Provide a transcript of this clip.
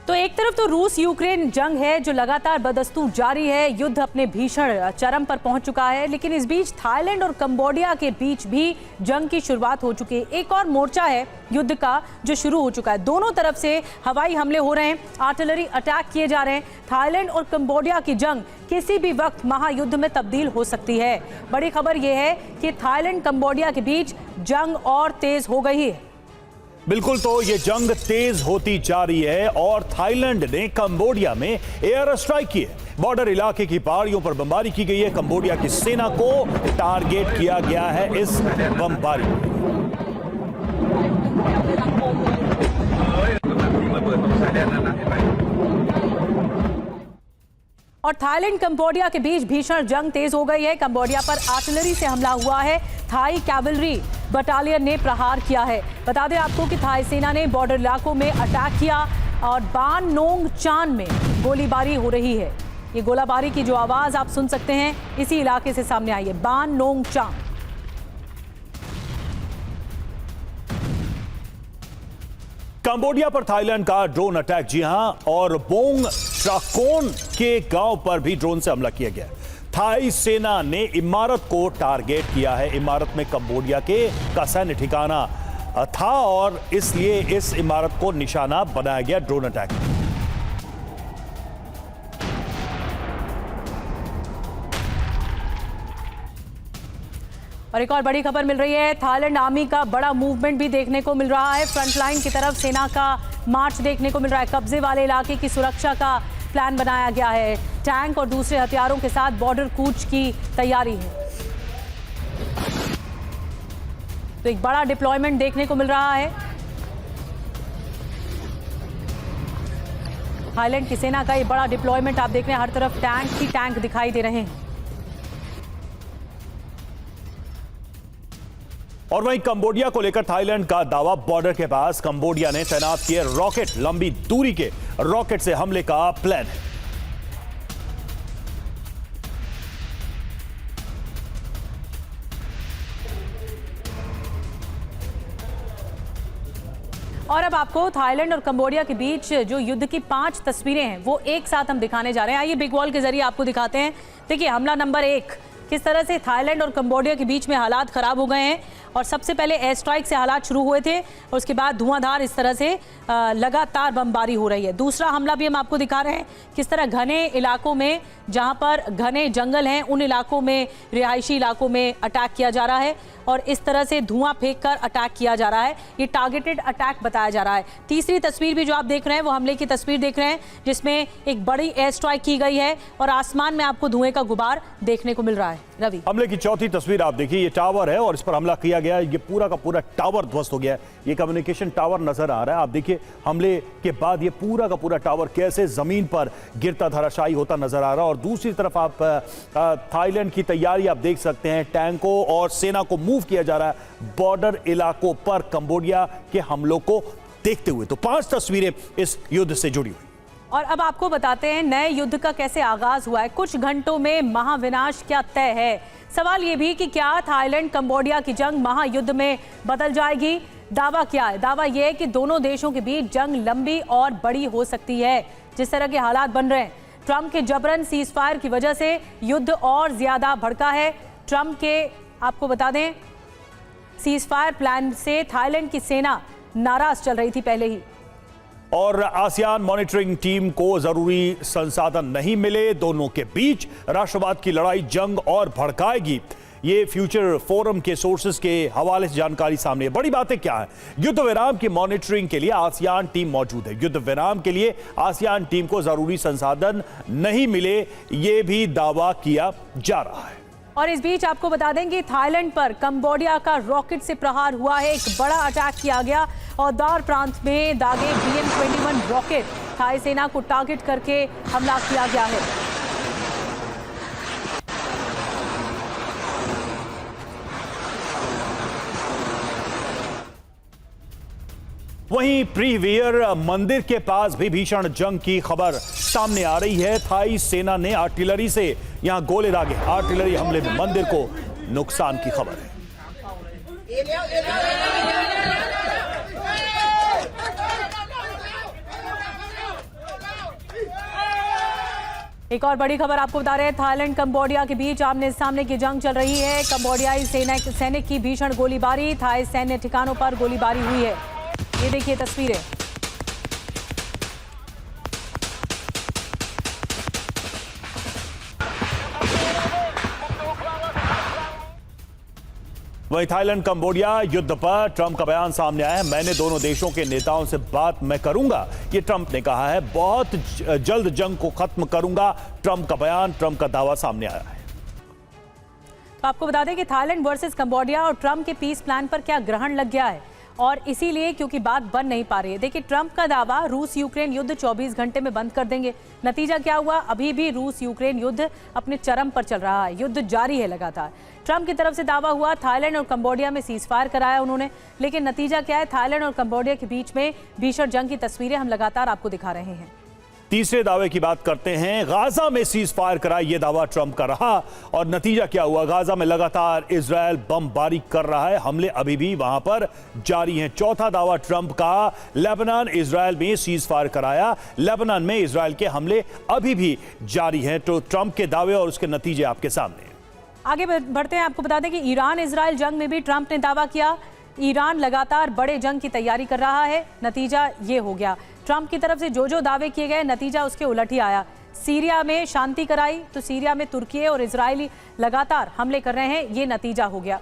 तो एक तरफ तो रूस यूक्रेन जंग है जो लगातार बदस्तूर जारी है, युद्ध अपने भीषण चरम पर पहुंच चुका है, लेकिन इस बीच थाईलैंड और कंबोडिया के बीच भी जंग की शुरुआत हो चुकी है। एक और मोर्चा है युद्ध का जो शुरू हो चुका है। दोनों तरफ से हवाई हमले हो रहे हैं, आर्टिलरी अटैक किए जा रहे हैं। थाईलैंड और कंबोडिया की जंग किसी भी वक्त महायुद्ध में तब्दील हो सकती है। बड़ी खबर यह है कि थाईलैंड कंबोडिया के बीच जंग और तेज हो गई है। बिल्कुल, तो ये जंग तेज होती जा रही है और थाईलैंड ने कंबोडिया में एयर स्ट्राइक की है। बॉर्डर इलाके की पहाड़ियों पर बमबारी की गई है। कंबोडिया की सेना को टारगेट किया गया है इस बमबारी। और थाईलैंड कंबोडिया के बीच भीषण जंग तेज हो गई है। कंबोडिया पर आर्टिलरी से हमला हुआ है। थाई कैवलरी बटालियन ने प्रहार किया है। बता दें आपको कि थाई सेना ने बॉर्डर इलाकों में अटैक किया और बान नोंग चान में गोलीबारी हो रही है। ये गोलाबारी की जो आवाज आप सुन सकते हैं इसी इलाके से सामने आई है, बान नोंग चान। कंबोडिया पर थाईलैंड का ड्रोन अटैक, जी हां, और बोंग ट्राकोन के गांव पर भी ड्रोन से हमला किया गया। थाई सेना ने इमारत को टारगेट किया है। इमारत में कंबोडिया का सैन्य ठिकाना था और इसलिए इस इमारत को निशाना बनाया गया ड्रोन अटैक। और एक और बड़ी खबर मिल रही है, थाईलैंड आर्मी का बड़ा मूवमेंट भी देखने को मिल रहा है। फ्रंटलाइन की तरफ सेना का मार्च देखने को मिल रहा है। कब्जे वाले इलाके की सुरक्षा का प्लान बनाया गया है। टैंक और दूसरे हथियारों के साथ बॉर्डर कूच की तैयारी है। तो एक बड़ा डिप्लॉयमेंट देखने को मिल रहा है। थाईलैंड की सेना का ये बड़ा डिप्लॉयमेंट आप देख रहे हैं, हर तरफ टैंक ही टैंक दिखाई दे रहे हैं। और वहीं कंबोडिया को लेकर थाईलैंड का दावा, बॉर्डर के पास कंबोडिया ने तैनात किए रॉकेट। लंबी दूरी के रॉकेट से हमले का प्लान है। और अब आपको थाईलैंड और कंबोडिया के बीच जो युद्ध की 5 तस्वीरें हैं वो एक साथ हम दिखाने जा रहे हैं। आइए बिग वॉल के जरिए आपको दिखाते हैं। देखिए हमला नंबर 1, किस तरह से थाईलैंड और कंबोडिया के बीच में हालात खराब हो गए हैं। और सबसे पहले एयर स्ट्राइक से हालात शुरू हुए थे और उसके बाद धुआंधार इस तरह से लगातार बमबारी हो रही है। दूसरा हमला भी हम आपको दिखा रहे हैं, किस तरह घने इलाकों में, जहां पर घने जंगल हैं, उन इलाकों में, रिहायशी इलाकों में अटैक किया जा रहा है और इस तरह से धुआं फेंक कर अटैक किया जा रहा है। ये टारगेटेड अटैक बताया जा रहा है। तीसरी तस्वीर भी जो आप देख रहे हैं वो हमले की तस्वीर देख रहे हैं, जिसमें एक बड़ी एयर स्ट्राइक की गई है और आसमान में आपको धुएं का गुबार देखने को मिल रहा है। रवि, हमले की चौथी तस्वीर आप देखिए, ये टावर है और इस पर हमला किया गया। ये पूरा का पूरा टावर ध्वस्त हो गया है। ये कम्युनिकेशन टावर नजर आ रहा है। आप देखिए हमले के बाद ये पूरा का पूरा टावर कैसे जमीन पर गिरता धराशायी होता नजर आ रहा है। और दूसरी तरफ आप थाईलैंड की तैयारी आप देख सकते हैं, टैंकों और सेना को मूव किया जा रहा है बॉर्डर इलाकों पर कंबोडिया के हमलों को देखते हुए। तो 5 तस्वीरें इस युद्ध से जुड़ी हुई। और अब आपको बताते हैं नए युद्ध का कैसे आगाज हुआ है। कुछ घंटों में महाविनाश क्या तय है। सवाल यह भी कि क्या थाईलैंड कंबोडिया की जंग महायुद्ध में बदल जाएगी। दावा क्या है? दावा यह है कि दोनों देशों के बीच जंग लंबी और बड़ी हो सकती है। जिस तरह के हालात बन रहे हैं, ट्रंप के जबरन सीज फायर की वजह से युद्ध और ज्यादा भड़का है। ट्रंप के, आपको बता दें, सीज फायर प्लान से थाईलैंड की सेना नाराज चल रही थी पहले ही। और आसियान मॉनिटरिंग टीम को जरूरी संसाधन नहीं मिले। दोनों के बीच राष्ट्रवाद की लड़ाई जंग और भड़काएगी। ये फ्यूचर फोरम के सोर्सेस के हवाले से जानकारी सामने है। बड़ी बातें क्या है? युद्ध विराम की मॉनिटरिंग के लिए आसियान टीम मौजूद है। युद्ध विराम के लिए आसियान टीम को जरूरी संसाधन नहीं मिले, ये भी दावा किया जा रहा है। और इस बीच आपको बता दें कि थाईलैंड पर कंबोडिया का रॉकेट से प्रहार हुआ है। एक बड़ा अटैक किया गया और दार प्रांत में दागे BM-21 रॉकेट थाई सेना को टारगेट करके हमला किया गया है। वहीं प्रीवियर मंदिर के पास भी भीषण जंग की खबर सामने आ रही है। थाई सेना ने आर्टिलरी से यहां गोले दागे। आर्टिलरी हमले में मंदिर को नुकसान की खबर है। एक और बड़ी खबर आपको बता रहे हैं, थाईलैंड कंबोडिया के बीच आमने सामने की जंग चल रही है। कंबोडियाई सैनिक की भीषण गोलीबारी, थाई सैन्य ठिकानों पर गोलीबारी हुई है। ये देखिए तस्वीरें। वहीं थाईलैंड कंबोडिया युद्ध पर ट्रंप का बयान सामने आया है। मैंने दोनों देशों के नेताओं से बात मैं करूंगा, ये ट्रंप ने कहा है। बहुत जल्द जंग को खत्म करूंगा, ट्रंप का बयान, ट्रंप का दावा सामने आया है। तो आपको बता दें कि थाईलैंड वर्सेस कंबोडिया और ट्रंप के पीस प्लान पर क्या ग्रहण लग गया है, और इसीलिए क्योंकि बात बन नहीं पा रही है। देखिए ट्रंप का दावा, रूस यूक्रेन युद्ध 24 घंटे में बंद कर देंगे। नतीजा क्या हुआ? अभी भी रूस यूक्रेन युद्ध अपने चरम पर चल रहा है, युद्ध जारी है लगातार। ट्रंप की तरफ से दावा हुआ थाईलैंड और कंबोडिया में सीजफायर कराया उन्होंने, लेकिन नतीजा क्या है? थाईलैंड और कंबोडिया के बीच में भीषण जंग की तस्वीरें हम लगातार आपको दिखा रहे हैं। तीसरे दावे की बात करते हैं। गाजा में सीज फायर कराई, ये दावा ट्रंप का रहा, और नतीजा क्या हुआ? गाजा में लगातार इजरायल बमबारी कर रहा है, हमले अभी भी वहां पर जारी हैं। चौथा दावा ट्रंप का, लेबनान इजरायल में सीज फायर कराया, लेबनान में इजरायल के हमले अभी भी जारी हैं। तो ट्रंप के दावे और उसके नतीजे आपके सामने। आगे बढ़ते हैं। आपको बता दें कि ईरान इजरायल जंग में भी ट्रंप ने दावा किया, ईरान लगातार बड़े जंग की तैयारी कर रहा है। नतीजा ये हो गया, ट्रंप की तरफ से जो दावे किए गए, नतीजा उसके उलट ही आया। सीरिया में शांति कराई, तो सीरिया में तुर्की और इजरायली लगातार हमले कर रहे हैं, ये नतीजा हो गया।